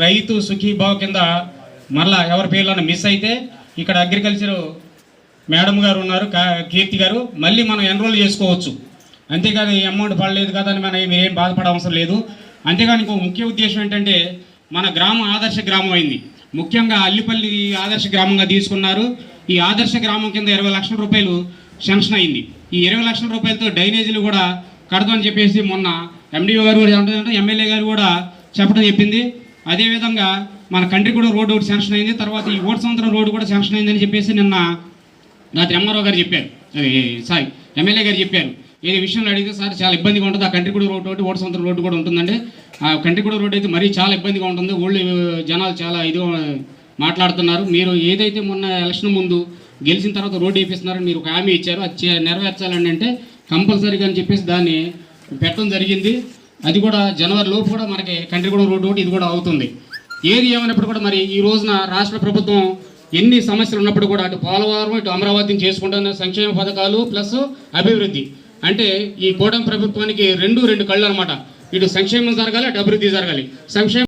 రైతు సుఖీభావ్ కింద మళ్ళా ఎవరి పేర్లను మిస్ అయితే ఇక్కడ అగ్రికల్చర్ మేడం గారు ఉన్నారు, కీర్తి గారు, మళ్ళీ మనం ఎన్రోల్ చేసుకోవచ్చు. అంతేకాదు ఈ అమౌంట్ పడలేదు కదా అని మనం మీరేం బాధపడే అవసరం లేదు. అంతేగాని ఇంకో ముఖ్య ఉద్దేశం ఏంటంటే మన గ్రామం ఆదర్శ గ్రామం అయింది. ముఖ్యంగా అల్లిపల్లి ఆదర్శ గ్రామంగా తీసుకున్నారు. ఈ ఆదర్శ గ్రామం కింద 20 లక్షల రూపాయలు శాంక్షన్ అయింది. ఈ 20 లక్షల రూపాయలతో డ్రైనేజీలు కూడా కడతామని చెప్పేసి మొన్న ఎండిఓ గారు కూడా ఎమ్మెల్యే గారు కూడా చెప్పడం చెప్పింది. అదేవిధంగా మన కంట్రిగూడ రోడ్డు ఒకటి శాంక్షన్ అయింది. తర్వాత ఈ ఓటు సంవత్సరం రోడ్డు కూడా శాంక్షన్ అయిందని చెప్పేసి నిన్న రాత్రి ఎంఆర్ఓ గారు చెప్పారు, ఎమ్మెల్యే గారు చెప్పారు. ఏ విషయంలో అడిగితే సార్ చాలా ఇబ్బందిగా ఉంటుంది, ఆ కంట్రిగూడ రోడ్డు ఒకటి ఓటు సంవత్సరం రోడ్డు కూడా ఉంటుందండి. ఆ కంట్రిగూడ రోడ్డు అయితే మరీ చాలా ఇబ్బందిగా ఉంటుంది, ఊళ్ళో జనాలు చాలా ఇదిగా మాట్లాడుతున్నారు. మీరు ఏదైతే మొన్న ఎలక్షన్ ముందు గెలిచిన తర్వాత రోడ్డు వేపిస్తున్నారని మీరు ఒక హామీ ఇచ్చారు, అది నెరవేర్చాలని అంటే కంపల్సరీగా అని చెప్పేసి దాన్ని పెట్టడం జరిగింది. అది కూడా జనవరి లోపు కూడా మనకి కంట్రిగూడ రోడ్డు ఒకటి ఇది కూడా అవుతుంది. ఏది ఏమైనప్పుడు కూడా మరి ఈ రోజున రాష్ట్ర ప్రభుత్వం ఎన్ని సమస్యలు ఉన్నప్పుడు కూడా అటు పోలవరం ఇటు అమరావతిని చేసుకుంటున్న సంక్షేమ పథకాలు ప్లస్ అభివృద్ధి అంటే ఈ కూటమి ప్రభుత్వానికి రెండు కళ్ళు అనమాట. ఇటు సంక్షేమం జరగాలి, అటు అభివృద్ధి జరగాలి. సంక్షేమ